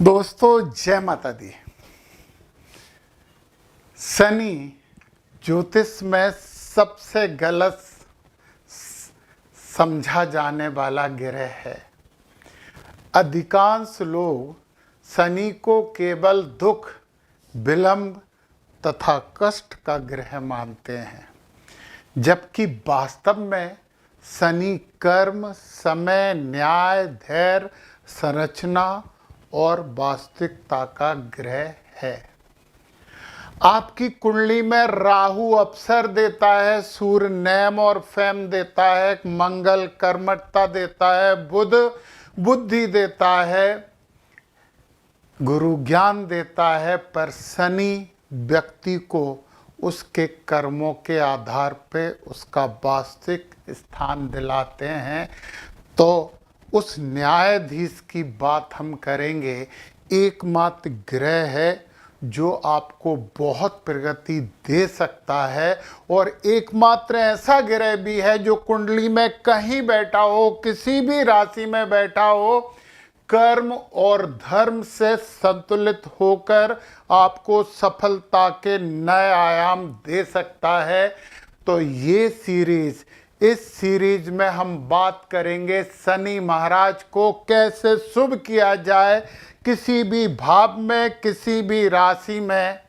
दोस्तों जय माता दी। शनि ज्योतिष में सबसे गलत समझा जाने वाला ग्रह है। अधिकांश लोग शनि को केवल दुख, विलंब तथा कष्ट का ग्रह मानते हैं, जबकि वास्तव में शनि कर्म, समय, न्याय, धैर्य, संरचना और वास्तविकता का ग्रह है। आपकी कुंडली में राहु अवसर देता है, सूर्य नेम और फेम देता है, मंगल कर्मठता देता है, बुध बुद्धि देता है, गुरु ज्ञान देता है, पर शनि व्यक्ति को उसके कर्मों के आधार पे उसका वास्तविक स्थान दिलाते हैं। तो उस न्यायाधीश की बात हम करेंगे। एकमात्र ग्रह है जो आपको बहुत प्रगति दे सकता है, और एकमात्र ऐसा ग्रह भी है जो कुंडली में कहीं बैठा हो, किसी भी राशि में बैठा हो, कर्म और धर्म से संतुलित होकर आपको सफलता के नए आयाम दे सकता है। तो ये सीरीज, इस सीरीज में हम बात करेंगे शनि महाराज को कैसे शुभ किया जाए, किसी भी भाव में, किसी भी राशि में,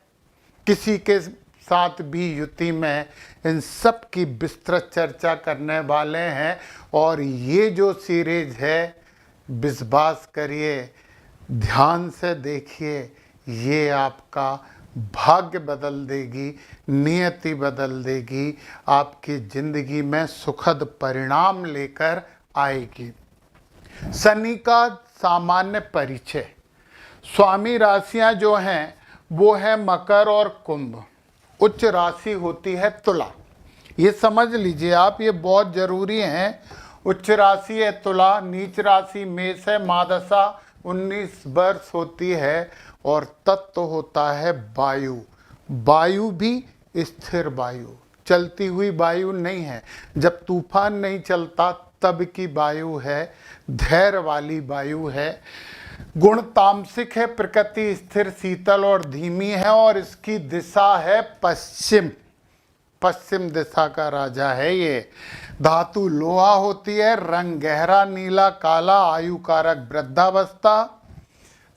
किसी के साथ भी युति में, इन सब की विस्तृत चर्चा करने वाले हैं। और ये जो सीरीज है, विश्वास करिए, ध्यान से देखिए, ये आपका भाग्य बदल देगी, नियति बदल देगी, आपकी जिंदगी में सुखद परिणाम लेकर आएगी। शनि का सामान्य परिचय, स्वामी राशियां जो हैं वो है मकर और कुंभ। उच्च राशि होती है तुला। ये समझ लीजिए आप, ये बहुत जरूरी है। उच्च राशि है तुला, नीच राशि मेष है, महादशा 19 वर्ष होती है, और तत्व होता है वायु। वायु भी स्थिर वायु, चलती हुई वायु नहीं है। जब तूफान नहीं चलता तब की वायु है, धैर्य वाली वायु है। गुण तामसिक है, प्रकृति स्थिर, शीतल और धीमी है, और इसकी दिशा है पश्चिम। पश्चिम दिशा का राजा है ये। धातु लोहा होती है, रंग गहरा नीला काला, आयु कारक वृद्धावस्था।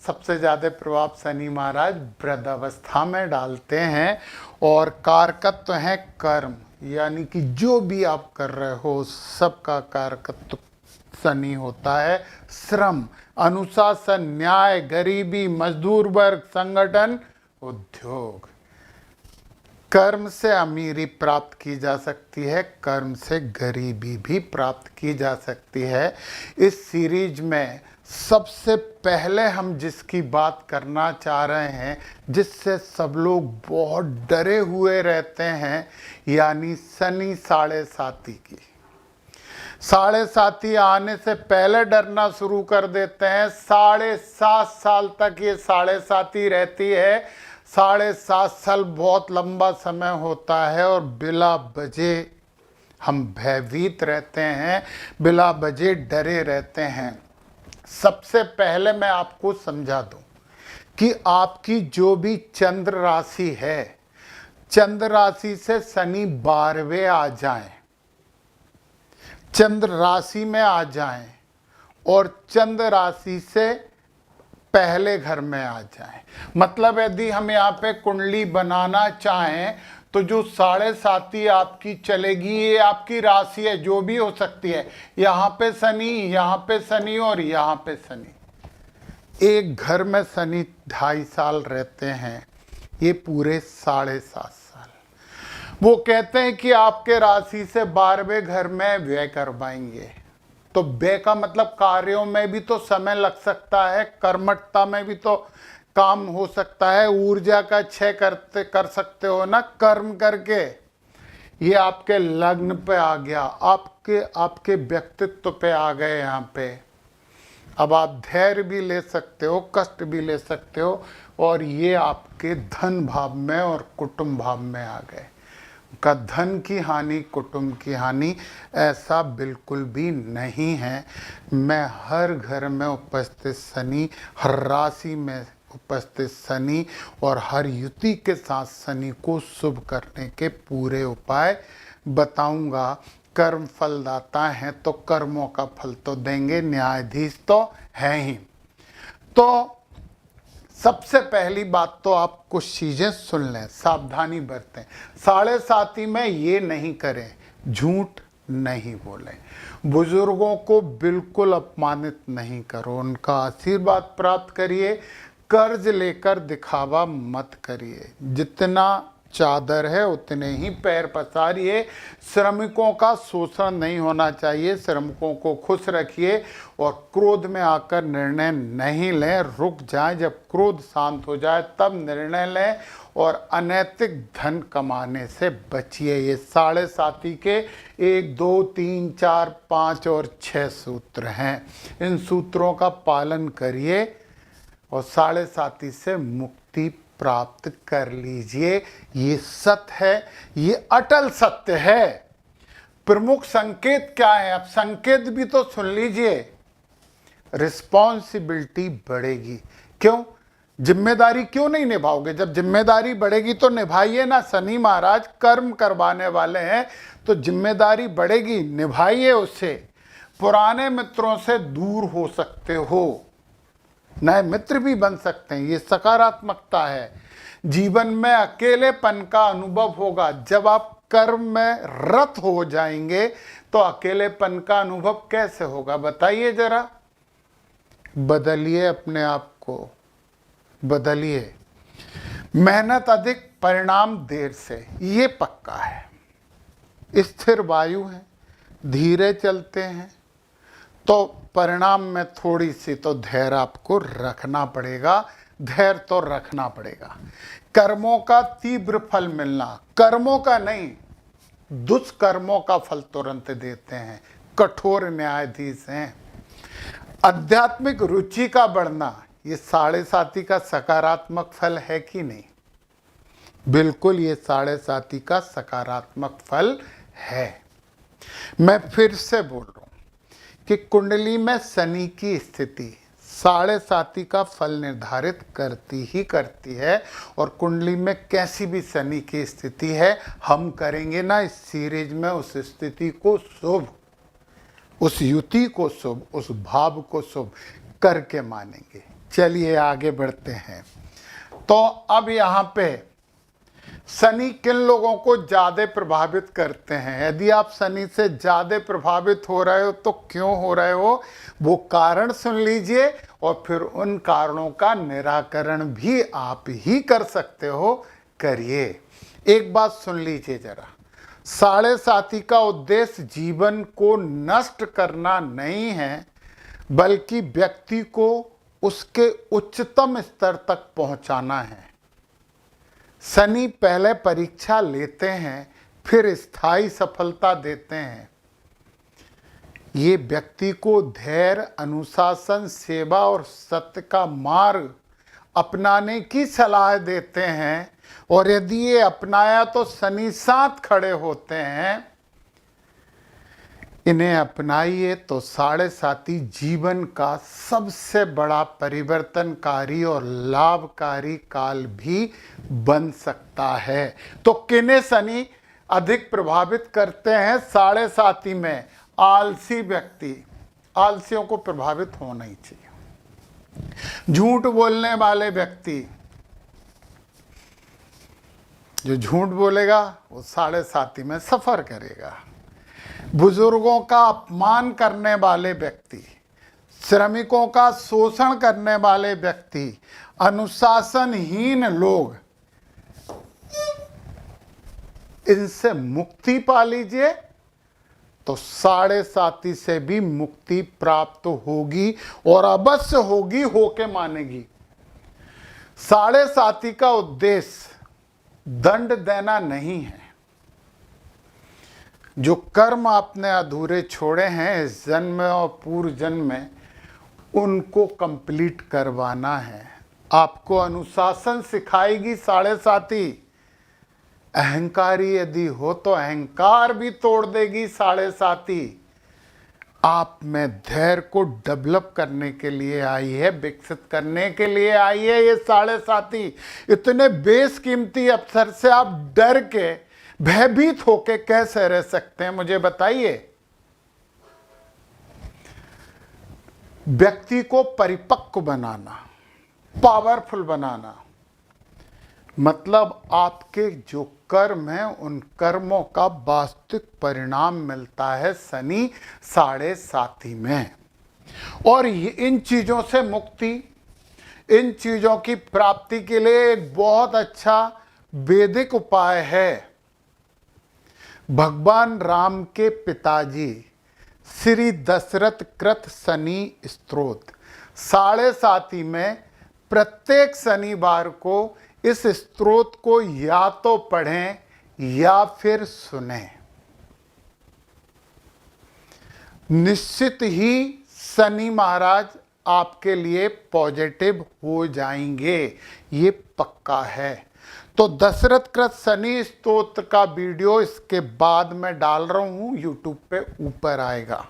सबसे ज्यादा प्रभाव शनि महाराज वृद्धावस्था में डालते हैं। और कारकत्व है कर्म, यानी कि जो भी आप कर रहे हो सबका कारकत्व शनि होता है। श्रम, अनुशासन, न्याय, गरीबी, मजदूर वर्ग, संगठन, उद्योग। कर्म से अमीरी प्राप्त की जा सकती है, कर्म से गरीबी भी प्राप्त की जा सकती है। इस सीरीज में सबसे पहले हम जिसकी बात करना चाह रहे हैं, जिससे सब लोग बहुत डरे हुए रहते हैं, यानी शनि साढ़े साती की। साढ़े साती आने से पहले डरना शुरू कर देते हैं। 7.5 साल तक ये साढ़े साती रहती है। 7.5 साल बहुत लंबा समय होता है, और बिला वजह हम भयभीत रहते हैं, बिला वजह डरे रहते हैं। सबसे पहले मैं आपको समझा दूं कि आपकी जो भी चंद्र राशि है, चंद्र राशि से शनि 12वें आ जाएं, चंद्र राशि में आ जाएं, और चंद्र राशि से पहले घर में आ जाएं। मतलब यदि हम यहाँ पे कुंडली बनाना चाहें तो जो साढ़े साती आपकी चलेगी, ये आपकी राशि है, जो भी हो सकती है। यहाँ पे शनि, यहाँ पे शनि और यहाँ पे शनि। एक घर में शनि 2.5 साल रहते हैं, ये पूरे 7.5 साल। वो कहते हैं कि आपके राशि से 12वें घर में व्यय करवाएंगे। तो व्यय का मतलब कार्यों में भी तो समय लग सकता है, कर्मठता में भी तो काम हो सकता है, ऊर्जा का क्षय कर सकते हो ना कर्म करके। ये आपके लग्न पे आ गया, आपके व्यक्तित्व पे आ गए यहाँ पे। अब आप धैर्य भी ले सकते हो, कष्ट भी ले सकते हो, और ये आपके धन भाव में और कुटुंब भाव में आ गए। का धन की हानि, कुटुंब की हानि, ऐसा बिल्कुल भी नहीं है। मैं हर घर में उपस्थित शनि, हर राशि में उपस्थित शनि और हर युति के साथ शनि को शुभ करने के पूरे उपाय बताऊंगा। कर्म फलदाता हैं तो कर्मों का फल तो देंगे, न्यायाधीश तो है ही। तो सबसे पहली बात तो आप कुछ चीजें सुन लें, सावधानी बरतें। 7:30 में ये नहीं करें, झूठ नहीं बोलें, बुजुर्गों को बिल्कुल अपमानित नहीं करो, उनका आशीर्वाद प्राप्त करिए, कर्ज लेकर दिखावा मत करिए, जितना चादर है उतने ही पैर पसारिए। श्रमिकों का शोषण नहीं होना चाहिए, श्रमिकों को खुश रखिए और क्रोध में आकर निर्णय नहीं लें, रुक जाएं, जब क्रोध शांत हो जाए तब निर्णय लें और अनैतिक धन कमाने से बचिए। ये 7:30 के 1, 2, 3, 4, 5 और 6 सूत्र हैं। इन सूत्रों का पालन करिए और 7:30 से मुक्ति प्राप्त कर लीजिए। ये सत्य है, ये अटल सत्य है। प्रमुख संकेत क्या है, अब संकेत भी तो सुन लीजिए। रिस्पॉन्सिबिलिटी बढ़ेगी। क्यों? जिम्मेदारी क्यों नहीं निभाओगे? जब जिम्मेदारी बढ़ेगी तो निभाइए ना। शनि महाराज कर्म करवाने वाले हैं तो जिम्मेदारी बढ़ेगी, निभाइए उससे। पुराने मित्रों से दूर हो सकते हो, नए मित्र भी बन सकते हैं, ये सकारात्मकता है। जीवन में अकेलेपन का अनुभव होगा। जब आप कर्म में रत हो जाएंगे तो अकेलेपन का अनुभव कैसे होगा बताइए जरा। बदलिए अपने आप को, बदलिए। मेहनत अधिक, परिणाम देर से, ये पक्का है। स्थिर वायु है, धीरे चलते हैं तो परिणाम में थोड़ी सी तो धैर्य आपको रखना पड़ेगा, धैर्य तो रखना पड़ेगा। कर्मों का तीव्र फल मिलना, कर्मों का नहीं, दुष्कर्मों का फल तुरंत देते हैं, कठोर न्यायाधीश हैं। आध्यात्मिक रुचि का बढ़ना, ये 7:30 का सकारात्मक फल है कि नहीं? बिल्कुल, ये 7:30 का सकारात्मक फल है। मैं फिर से बोल रहा हूं कि कुंडली में शनि की स्थिति 7:30 का फल निर्धारित करती ही करती है। और कुंडली में कैसी भी शनि की स्थिति है, हम करेंगे ना इस सीरीज में उस स्थिति को शुभ, उस युति को शुभ, उस भाव को शुभ करके मानेंगे। चलिए आगे बढ़ते हैं। तो अब यहाँ पे शनि किन लोगों को ज्यादा प्रभावित करते हैं? यदि आप शनि से ज्यादा प्रभावित हो रहे हो तो क्यों हो रहे हो, वो कारण सुन लीजिए और फिर उन कारणों का निराकरण भी आप ही कर सकते हो, करिए। एक बात सुन लीजिए जरा, 7:30 का उद्देश्य जीवन को नष्ट करना नहीं है, बल्कि व्यक्ति को उसके उच्चतम स्तर तक पहुंचाना है। शनि पहले परीक्षा लेते हैं, फिर स्थायी सफलता देते हैं। ये व्यक्ति को धैर्य, अनुशासन, सेवा और सत्य का मार्ग अपनाने की सलाह देते हैं। और यदि ये अपनाया तो शनि साथ खड़े होते हैं। इन्हें अपनाइए तो 7:30 जीवन का सबसे बड़ा परिवर्तनकारी और लाभकारी काल भी बन सकता है। तो किन्हें शनि अधिक प्रभावित करते हैं 7:30 में? आलसी व्यक्ति, आलसियों को प्रभावित होना ही चाहिए। झूठ बोलने वाले व्यक्ति, जो झूठ बोलेगा वो 7:30 में सफर करेगा। बुजुर्गों का अपमान करने वाले व्यक्ति, श्रमिकों का शोषण करने वाले व्यक्ति, अनुशासनहीन लोग, इनसे मुक्ति पा लीजिए तो 7:30 से भी मुक्ति प्राप्त होगी और अवश्य होगी, होके मानेगी। 7:30 का उद्देश्य दंड देना नहीं है। जो कर्म आपने अधूरे छोड़े हैं इस जन्म में और पूर्व जन्म में, उनको कंप्लीट करवाना है। आपको अनुशासन सिखाएगी 7:30। अहंकारी यदि हो तो अहंकार भी तोड़ देगी साढ़े साती। आप में धैर्य को डेवलप करने के लिए आई है, विकसित करने के लिए आई है ये साढ़े साती। इतने बेशकीमती अवसर से आप डर के, भयभीत होके कैसे रह सकते हैं, मुझे बताइए। व्यक्ति को परिपक्व बनाना, पावरफुल बनाना, मतलब आपके जो कर्म है उन कर्मों का वास्तविक परिणाम मिलता है शनि साढ़े साती में। और इन चीजों से मुक्ति, इन चीजों की प्राप्ति के लिए एक बहुत अच्छा वैदिक उपाय है। भगवान राम के पिताजी श्री दशरथ कृत शनि स्तोत्र साढ़े साती में प्रत्येक शनिवार को इस स्तोत्र को या तो पढ़ें या फिर सुनें। निश्चित ही शनि महाराज आपके लिए पॉजिटिव हो जाएंगे, ये पक्का है। तो दशरथ कृत शनि स्तोत्र का वीडियो इसके बाद में डाल रहा हूं, यूट्यूब पे ऊपर आएगा।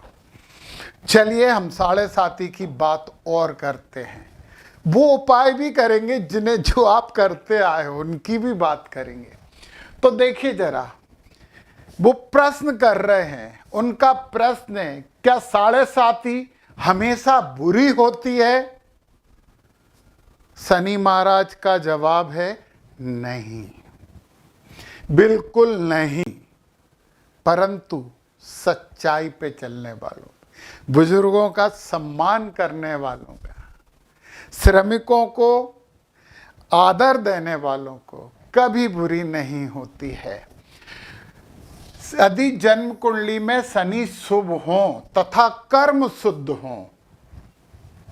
चलिए हम साढ़े साती की बात और करते हैं। वो उपाय भी करेंगे जिन्हें जो आप करते आए हो, उनकी भी बात करेंगे। तो देखिए जरा, वो प्रश्न कर रहे हैं, उनका प्रश्न है क्या साढ़े साती हमेशा बुरी होती है? शनि महाराज का जवाब है नहीं, बिल्कुल नहीं। परंतु सच्चाई पे चलने वालों, बुजुर्गों का सम्मान करने वालों का, श्रमिकों को आदर देने वालों को कभी बुरी नहीं होती है। यदि जन्म कुंडली में शनि शुभ हो तथा कर्म शुद्ध हो,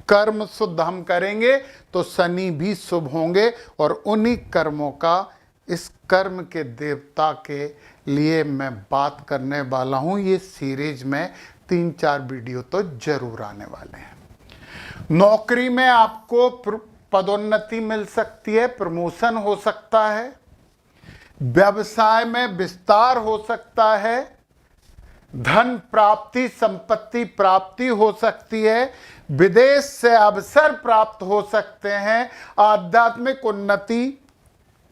कर्म शुद्ध हम करेंगे तो शनि भी शुभ होंगे, और उन्हीं कर्मों का इस कर्म के देवता के लिए मैं बात करने वाला हूं। ये सीरीज में 3-4 वीडियो तो जरूर आने वाले हैं। नौकरी में आपको पदोन्नति मिल सकती है, प्रमोशन हो सकता है, व्यवसाय में विस्तार हो सकता है, धन प्राप्ति, संपत्ति प्राप्ति हो सकती है, विदेश से अवसर प्राप्त हो सकते हैं, आध्यात्मिक उन्नति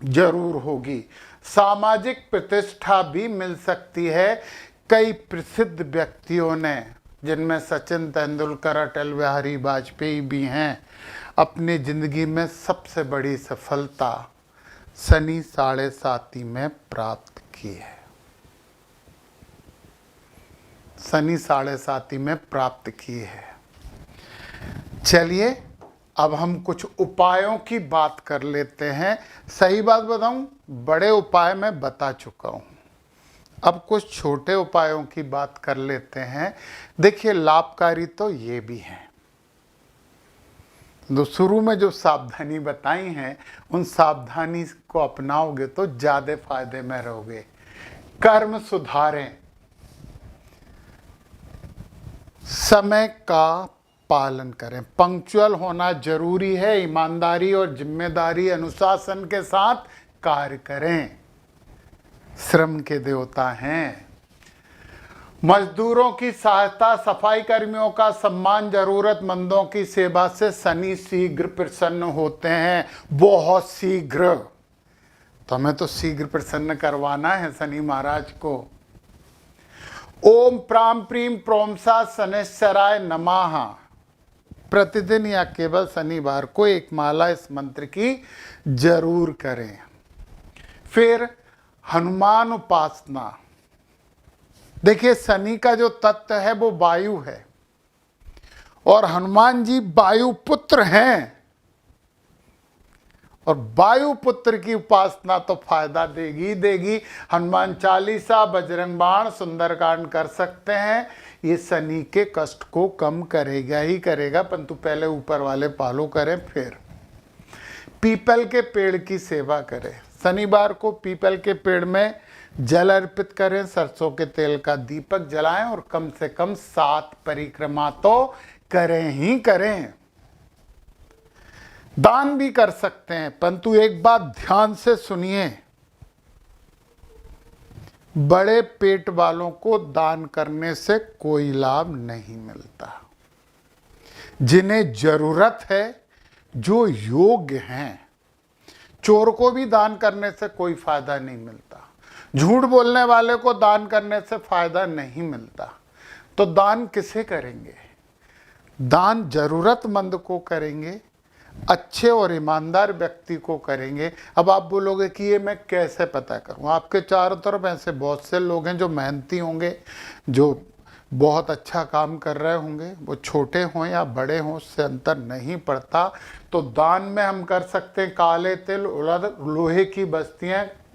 जरूर होगी, सामाजिक प्रतिष्ठा भी मिल सकती है। कई प्रसिद्ध व्यक्तियों ने, जिनमें सचिन तेंदुलकर, अटल बिहारी वाजपेयी भी हैं, अपनी जिंदगी में सबसे बड़ी सफलता शनि साढ़े साती में प्राप्त की है। शनि साढ़े साती में प्राप्त की है। चलिए अब हम कुछ उपायों की बात कर लेते हैं। सही बात बताऊं, बड़े उपाय मैं बता चुका हूं, अब कुछ छोटे उपायों की बात कर लेते हैं। देखिए लाभकारी तो ये भी हैं, तो शुरू में जो सावधानी बताई हैं उन सावधानी को अपनाओगे तो ज्यादा फायदे में रहोगे। कर्म सुधारें, समय का पालन करें, पंक्चुअल होना जरूरी है, ईमानदारी और जिम्मेदारी अनुशासन के साथ कार्य करें, श्रम के देवता हैं। मजदूरों की सहायता, सफाई कर्मियों का सम्मान, जरूरतमंदों की सेवा से शनि शीघ्र प्रसन्न होते हैं, बहुत शीघ्र। तो हमें तो शीघ्र प्रसन्न करवाना है शनि महाराज को। ओम प्राम प्रीम प्रोमसा शनैश्चराय नमः, प्रतिदिन या केवल शनिवार को एक माला इस मंत्र की जरूर करें। फिर हनुमान उपासना। देखिए शनि का जो तत्व है वो वायु है, और हनुमान जी वायु पुत्र हैं, और वायु पुत्र की उपासना तो फायदा देगी देगी। हनुमान चालीसा, बजरंग बाण, सुंदरकांड कर सकते हैं, ये शनि के कष्ट को कम करेगा ही करेगा, परंतु पहले ऊपर वाले पालो करें। फिर पीपल के पेड़ की सेवा करें, शनिवार को पीपल के पेड़ में जल अर्पित करें, सरसों के तेल का दीपक जलाएं, और कम से कम 7 परिक्रमा तो करें ही करें। दान भी कर सकते हैं, परंतु एक बात ध्यान से सुनिए, बड़े पेट वालों को दान करने से कोई लाभ नहीं मिलता। जिन्हें जरूरत है, जो योग्य हैं, चोर को भी दान करने से कोई फायदा नहीं मिलता, झूठ बोलने वाले को दान करने से फायदा नहीं मिलता। तो दान किसे करेंगे? दान जरूरतमंद को करेंगे, अच्छे और ईमानदार व्यक्ति को करेंगे। अब आप बोलोगे कि ये मैं कैसे पता करूं? आपके चारों तरफ ऐसे बहुत से लोग हैं जो मेहनती होंगे, जो बहुत अच्छा काम कर रहे होंगे, वो छोटे हों या बड़े हों, उससे अंतर नहीं पड़ता। तो दान में हम कर सकते हैं काले तिल, उड़द, लोहे की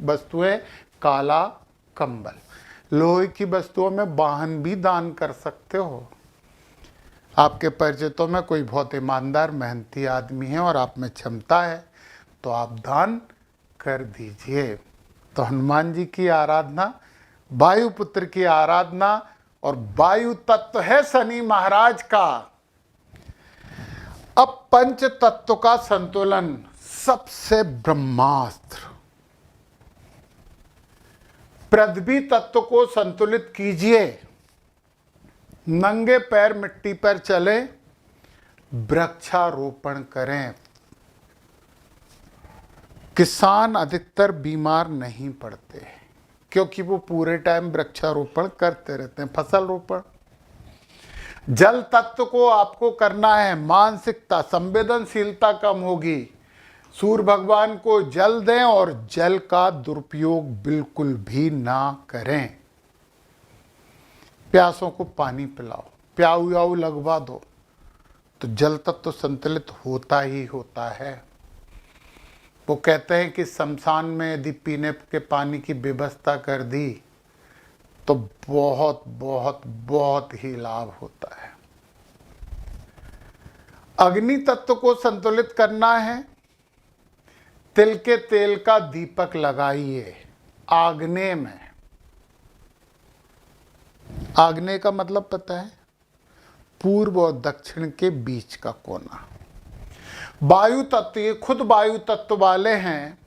वस्तुएं, काला कंबल। लोहे की वस्तुओं में वाहन भी दान कर सकते हो। आपके परिचितों में कोई बहुत ईमानदार मेहनती आदमी है और आप में क्षमता है तो आप दान कर दीजिए। तो हनुमान जी की आराधना, वायुपुत्र की आराधना, और वायु तत्व है शनि महाराज का। अब पंच तत्व का संतुलन सबसे ब्रह्मास्त्र। पृथ्वी तत्व को संतुलित कीजिए, नंगे पैर मिट्टी पर चले, वृक्षारोपण करें। किसान अधिकतर बीमार नहीं पड़ते क्योंकि वो पूरे टाइम वृक्षारोपण करते रहते हैं, फसल रोपण। जल तत्व को आपको करना है, मानसिकता, संवेदनशीलता कम होगी। सूर्य भगवान को जल दें और जल का दुरुपयोग बिल्कुल भी ना करें। प्यासों को पानी पिलाओ, प्याऊ याऊ लगवा दो, तो जल तत्व संतुलित होता ही होता है। वो कहते हैं कि शमशान में यदि पीने के पानी की व्यवस्था कर दी तो बहुत बहुत बहुत ही लाभ होता है। अग्नि तत्व को संतुलित करना है, तिल के तेल का दीपक लगाइए आग्नेय में। आग्नेय का मतलब पता है? पूर्व और दक्षिण के बीच का कोना। वायु तत्व, ये खुद वायु तत्व वाले हैं।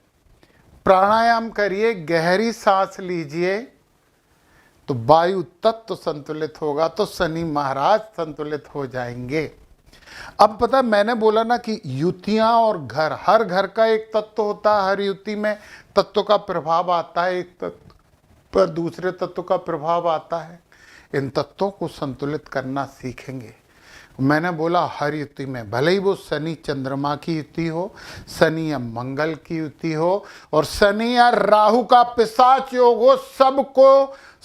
प्राणायाम करिए, गहरी सांस लीजिए, तो वायु तत्व संतुलित होगा तो शनि महाराज संतुलित हो जाएंगे। अब पता है, मैंने बोला ना कि युतियां और घर, हर घर का एक तत्व होता है, हर युति में तत्व का प्रभाव आता है, एक तत्व पर दूसरे तत्व का प्रभाव आता है। इन तत्वों को संतुलित करना सीखेंगे। मैंने बोला हर युति में, भले ही वो शनि चंद्रमा की युति हो, शनि या मंगल की युति हो, और शनि या राहु का पिशाच योग हो,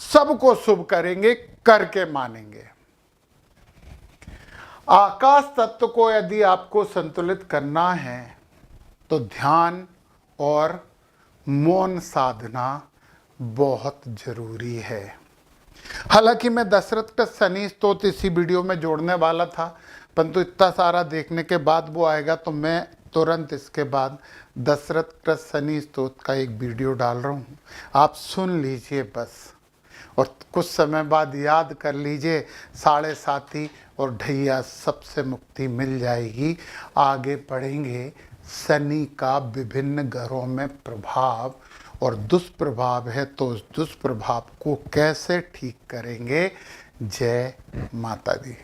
सबको शुभ करेंगे, करके मानेंगे। आकाश तत्व को यदि आपको संतुलित करना है तो ध्यान और मौन साधना बहुत जरूरी है। हालांकि मैं दशरथ का शनि स्तोत्र इसी वीडियो में जोड़ने वाला था, परंतु इतना सारा देखने के बाद वो आएगा तो मैं तुरंत इसके बाद दशरथ का शनि स्तोत्र का एक वीडियो डाल रहा हूँ, आप सुन लीजिए बस, और कुछ समय बाद याद कर लीजिए। साढ़े साथी और ढैया सबसे मुक्ति मिल जाएगी। आगे बढ़ेंगे शनि का विभिन्न घरों में प्रभाव और दुष्प्रभाव है, तो उस दुष्प्रभाव को कैसे ठीक करेंगे। जय माता दी।